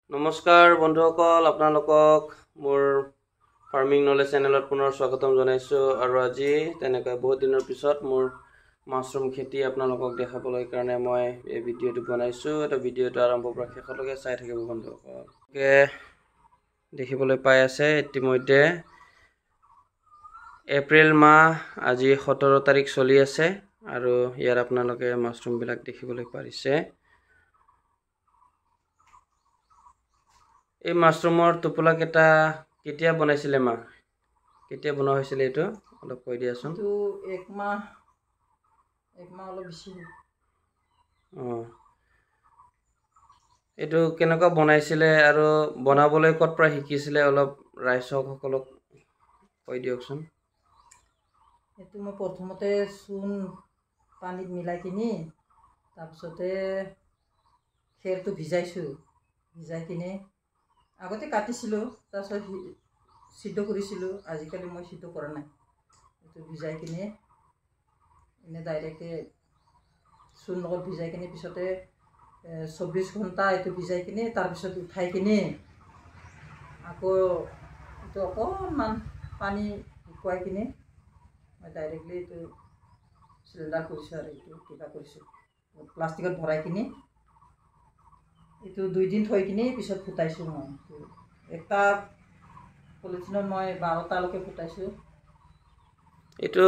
নমস্কাৰ বন্ধুসকল, আপোনালোকক মোৰ ফাৰ্মিং নলেজ চেনেলত পুনৰ স্বাগতম জনাইছোঁ। আৰু আজি তেনেকৈ বহুত দিনৰ পিছত মোৰ মাছৰুম খেতি আপোনালোকক দেখাবলৈ কাৰণে মই এই ভিডিঅ'টো বনাইছোঁ। এটা ভিডিঅ'টো আৰম্ভৰ পৰা শেষলৈকে চাই থাকিব বন্ধুসকল। দেখিবলৈ পাই আছে ইতিমধ্যে এপ্ৰিল মাহ, আজি 17 তাৰিখ চলি আছে আৰু ইয়াৰ আপোনালোকে মাছৰুমবিলাক দেখিবলৈ পাৰিছে। এই মাছৰুমৰ টোপোলা কেইটা কেতিয়া বনাইছিলে মা? কেতিয়া বনোৱা হৈছিলে এইটো অলপ কৈ দিয়াচোন। এইটো এক মাহ অলপ বেছি হ'ল। এইটো কেনেকুৱা বনাইছিলে আৰু বনাবলৈ ক'ত পৰা শিকিছিলে অলপ ৰাইজসকলক কৈ দিয়কচোন। এইটো মই প্ৰথমতে চূণ পানীত মিলাই কিনি তাৰপিছতে খেৰটো ভিজাই কিনি আগতে কাটিছিলোঁ, তাৰপিছত সিদ্ধ কৰিছিলোঁ। আজিকালি মই সিদ্ধ কৰা নাই। এইটো ভিজাই কিনি এনে ডাইৰেক্টে চূণ লগত ভিজাই কিনি পিছতে 24 ঘণ্টা এইটো ভিজাই কিনি তাৰপিছত উঠাই কিনি আকৌ এইটো অকণমান পানী শুকুৱাই কিনি মই ডাইৰেক্টলি এইটো চিলিণ্ডাৰ কৰিছোঁ আৰু এইটো কিবা কৰিছোঁ প্লাষ্টিকত ভৰাই কিনি এইটো 2 দিন থৈ কিনি পিছত ফুটাইছোঁ। মই এটা পলিথিনত মই 12টালৈকে ফুটাইছোঁ। এইটো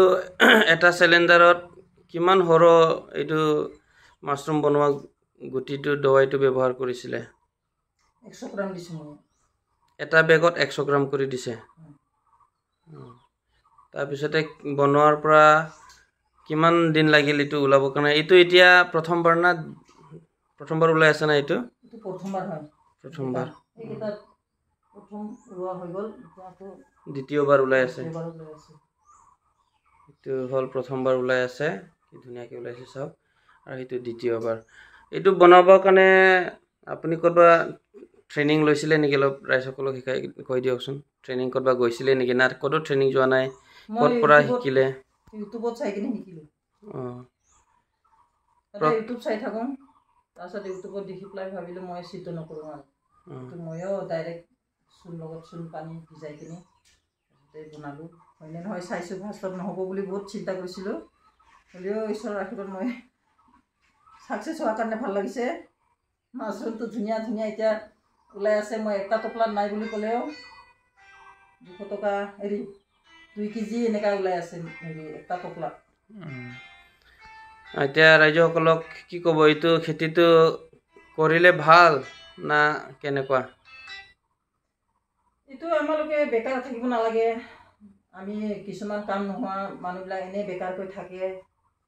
এটা চিলিণ্ডাৰত কিমান সৰু এইটো মাছৰুম বনোৱা গুটিটো দৱাইটো ব্যৱহাৰ কৰিছিলে? 100 গ্ৰাম দিছোঁ মই। এটা বেগত 100 গ্ৰাম কৰি দিছে। তাৰপিছতে বনোৱাৰ পৰা কিমান দিন লাগিল এইটো ওলাবৰ কাৰণে? এইটো এতিয়া প্ৰথমবাৰ ওলাই আছে না? এইটো প্ৰথমবাৰ হয়। প্ৰথমবাৰ। প্ৰথম ওলোৱা হৈ গ'ল, দ্বিতীয়বাৰ ওলাই আছে। এইটো হ'ল প্ৰথমবাৰ ওলাই আছে, কি ধুনীয়াকৈ ওলাইছে চাওক। আৰু সেইটো দ্বিতীয়বাৰ। এইটো বনাবৰ কাৰণে আপুনি ক'ৰবাত ট্ৰেইনিং লৈছিলে নেকি? অলপ ৰাইজসকলক শিকাই কৈ দিয়কচোন। ট্ৰেইনিং ক'ৰবাত গৈছিলে নেকি না ক'তো ট্ৰেইনিং যোৱা নাই? ক'ৰ পৰা শিকিলে? ইউটিউবত চাই কিনে শিকিলোঁ। ইউটিউব চাই থাকোঁ, তাৰপিছত ইউটিউবত দেখি পেলাই ভাবিলোঁ মই সিদ্ধ নকৰোঁ আৰু ময়ো ডাইৰেক্ট চূণ পানী ভিজাই কিনি বনালোঁ। হয়নে নহয় চাইছোঁ। ফাৰ্ষ্টত নহ'ব বুলি বহুত চিন্তা কৰিছিলোঁ, হ'লেও ঈশ্বৰৰ আশীৰ্বাদ মই ছাকচেছ হোৱাৰ কাৰণে ভাল লাগিছে। মাছৰুমটো ধুনীয়া এতিয়া ওলাই আছে। মই এটা টোপোলাত নাই বুলি ক'লেও 200 টকা 2 কেজি এনেকুৱা ওলাই আছে এটা টোপোলাত। এতিয়া ৰাইজসকলক কি ক'ব? এইটো খেতিটো কৰিলে ভাল না কেনেকুৱা? এইটো আমালোকে বেকাৰ থাকিব নালাগে। আমি কিছুমান কাম নোহোৱা মানুহবিলাক এনেই বেকাৰকৈ থাকে,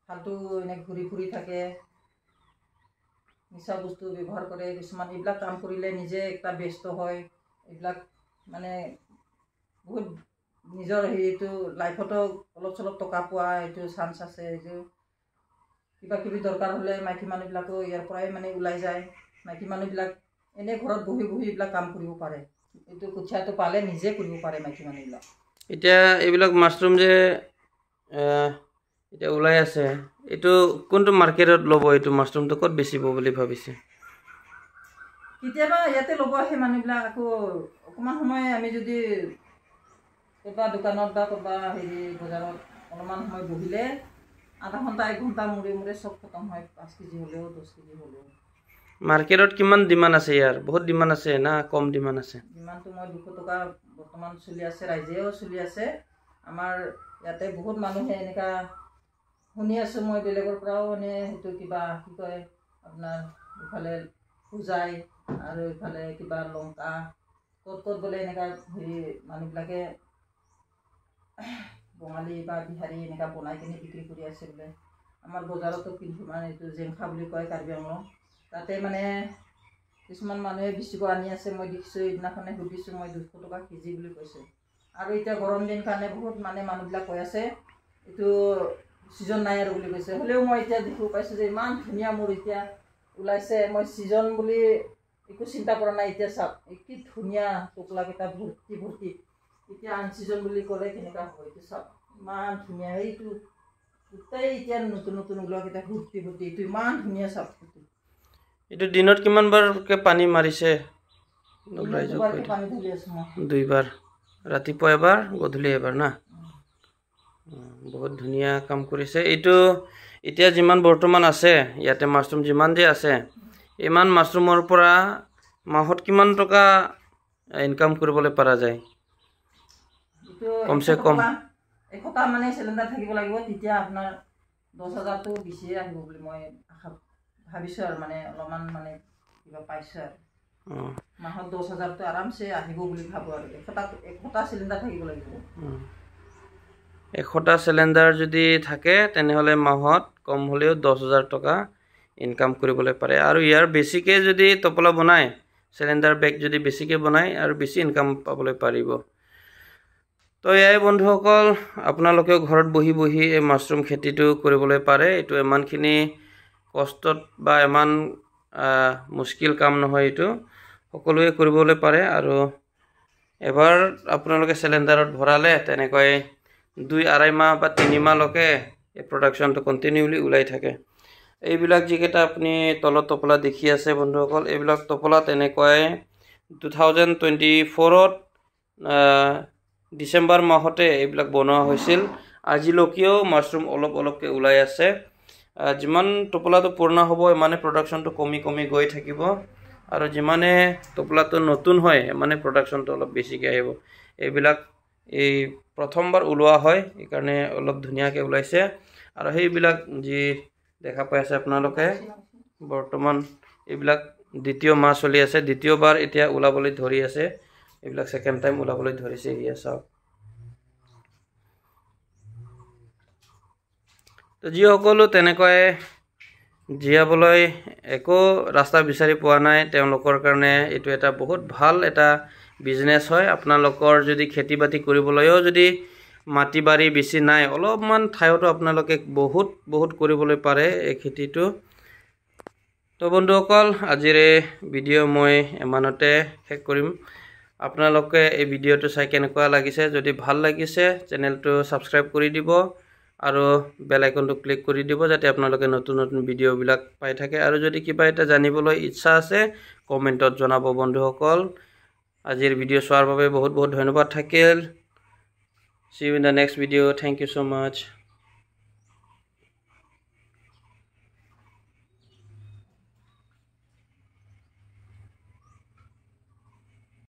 ফাল্টু এনে ঘূৰি ফুৰি থাকে, নিচা বস্তু ব্যৱহাৰ কৰে কিছুমান। এইবিলাক কাম কৰিলে নিজে এটা ব্যস্ত হয়। এইবিলাক মানে বহুত নিজৰ হেৰিটো লাইফতো অলপ চলপ টকা পোৱা এইটো চান্স আছে। এইটো কিবা কিবি দৰকাৰ হ'লে মাইকী মানুহবিলাকো ইয়াৰ পৰাই মানে ওলাই যায়। মাইকী মানুহবিলাক এনেই ঘৰত বহি এইবিলাক কাম কৰিব পাৰে। এইটো কঠীয়াটো পালে নিজে কৰিব পাৰে মাইকী মানুহবিলাক। এতিয়া এইবিলাক মাছৰুম যে এতিয়া ওলাই আছে, এইটো কোনটো মাৰ্কেটত ল'ব? এইটো মাছৰুমটো ক'ত বেচিব বুলি ভাবিছে? কেতিয়াবা ইয়াতে ল'ব আহে মানুহবিলাক। আকৌ অকণমান সময় আমি যদি ক'ৰবাত দোকানত বা ক'ৰবাত বজাৰত অলপমান সময় বহিলে আধা ঘণ্টা 1 ঘণ্টা মূৰে চব খতম হয়। 5 কেজি হ'লেও 10 কেজি হ'লেও। মাৰ্কেটত কিমান ডিমাণ্ড আছে ইয়াৰ? বহুত ডিমাণ্ড আছে না কম ডিমাণ্ড আছে? ডিমাণ্ডটো মই 200 টকা বৰ্তমান চলি আছে, ৰাইজেও চলি আছে। আমাৰ ইয়াতে বহুত মানুহে এনেকুৱা শুনি আছোঁ মই বেলেগৰ পৰাও মানে সেইটো কিবা কি কয় আপোনাৰ ইফালে পূজাই আৰু ইফালে কিবা লংকা ক'ত বোলে এনেকুৱা মানুহবিলাকে বঙালী বা বিহাৰী এনেকুৱা বনাই কিনি বিক্ৰী কৰি আছে বোলে। আমাৰ বজাৰতো মানে এইটো জেংখা বুলি কয় কাৰ্বি আংলং, তাতে মানে কিছুমান মানুহে বেচিব আনি আছে। মই দেখিছোঁ, সেইদিনাখনে সুধিছোঁ মই 200 টকা কেজি বুলি কৈছে। আৰু এতিয়া গৰম দিন কাৰণে বহুত মানুহবিলাক কৈ আছে এইটো ছিজন নাই আৰু বুলি কৈছে। হ'লেও মই এতিয়া দেখিব পাইছোঁ যে ইমান ধুনীয়া মোৰ এতিয়া ওলাইছে। মই ছিজন বুলি একো চিন্তা কৰা নাই। এতিয়া চাওক কি ধুনীয়া টোপোলাকেইটা ভৰ্তি। এতিয়া আনছিজন বুলি ক'লে কেনেকুৱা হ'ব? এইটো চাওক ইমান ধুনীয়া। এইটো গোটেই এতিয়া নতুন ওলোৱাকেইটা ভৰ্তি। এইটো ইমান ধুনীয়া চাওক। এইটো দিনত কিমান বাৰকৈ পানী মাৰিছে? ৰাইজক কৈ দিওঁ। পানী ঢালি আছো মই 2 বাৰ, ৰাতিপুৱা এবাৰ গধূলি এবাৰ না। বহুত ধুনীয়া কাম কৰিছে এইটো। এতিয়া যিমান বৰ্তমান আছে ইয়াতে মাছৰুম যিমান যে আছে, ইমান মাছৰুমৰ পৰা মাহত কিমান টকা ইনকাম কৰিবলৈ পৰা যায়? কমচে কম 100টা মানে চিলিণ্ডাৰ থাকিব লাগিব, তেতিয়া আপোনাৰ 10,000টো বেছিয়ে আহিব বুলি মই আশা ভাবিছোঁ আৰু মানে অলপমান মানে কিবা পাইছোঁ আৰু মাহত 10,000টো আৰামছে আহিব বুলি ভাবোঁ আৰু 100টা চিলিণ্ডাৰ থাকিব লাগিব। 100টা চিলিণ্ডাৰ যদি থাকে তেনেহ'লে মাহত কম হ'লেও 10,000 টকা ইনকাম কৰিবলৈ পাৰে। আৰু ইয়াৰ বেছিকৈ যদি টোপোলা বনায়, চিলিণ্ডাৰ বেগ যদি বেছিকৈ বনায় আৰু বেছি ইনকাম পাবলৈ পাৰিব। তো এয়াই বন্ধুসকল, আপোনালোকেও ঘৰত বহি বহি এই মাছৰুম খেতিটো কৰিবলৈ পাৰে। এইটো ইমানখিনি কষ্টত বা ইমান মুস্কিল কাম নহয়, এইটো সকলোৱে কৰিবলৈ পাৰে। আৰু এবাৰ আপোনালোকে চিলিণ্ডাৰত ভৰালে তেনেকৈ 2-2.5 মাহ বা 3 মাহলৈকে এই প্ৰডাকশ্যনটো কণ্টিনিউলি ওলাই থাকে। এইবিলাক যিকেইটা আপুনি তলত টোপোলা দেখি আছে বন্ধুসকল, এইবিলাক টোপোলা তেনেকৈ 2024ত ডিচেম্বৰ মাহতে এইবিলাক বনোৱা হৈছিল। আজিলৈকেও মাছৰুম অলপকৈ ওলাই আছে। যিমান টোপোলাটো পুৰণা হ'ব ইমানে প্ৰডাকশ্যনটো কমি কমি গৈ থাকিব, আৰু যিমানে টোপোলাটো নতুন হয় মানে প্ৰডাকশ্যনটো অলপ বেছিকৈ আহিব। এইবিলাক এই প্ৰথমবাৰ ওলোৱা হয়, সেইকাৰণে অলপ ধুনীয়াকৈ ওলাইছে। আৰু সেইবিলাক যি দেখা পাই আছে আপোনালোকে, বৰ্তমান এইবিলাক দ্বিতীয় মাহ চলি আছে, দ্বিতীয়বাৰ এতিয়া ওলাবলৈ ধৰি আছে। এইবিলাক ছেকেণ্ড টাইম ওলাবলৈ ধৰিছে। এয়া চাওক। তো যিসকলো তেনেকৈ জীয়াবলৈ একো ৰাস্তা বিচাৰি পোৱা নাই, তেওঁলোকৰ কাৰণে এইটো এটা বহুত ভাল এটা বিজনেছ হয়। আপোনালোকৰ যদি খেতি বাতি কৰিবলৈও যদি মাটি বাৰী বেছি নাই, অলপমান ঠাইতো আপোনালোকে বহুত কৰিবলৈ পাৰে এই খেতিটো। তো বন্ধুসকল, আজিৰ এই ভিডিঅ' মই ইমানতে শেষ কৰিম। আপোনালোকে এই ভিডিঅ'টো চাই কেনেকুৱা লাগিছে? যদি ভাল লাগিছে চেনেলটো ছাবস্ক্ৰাইব কৰি দিব আৰু বেল আইকনটো ক্লিক কৰি দিব, যাতে আপোনালোকে নতুন নতুন ভিডিঅ'বিলাক পাই থাকে। আৰু যদি কিবা এটা জানিবলৈ ইচ্ছা আছে কমেণ্টত জনাব বন্ধুসকল। আজিৰ ভিডিঅ' চোৱাৰ বাবে বহুত ধন্যবাদ থাকিল। See you in the next video. Thank you so much.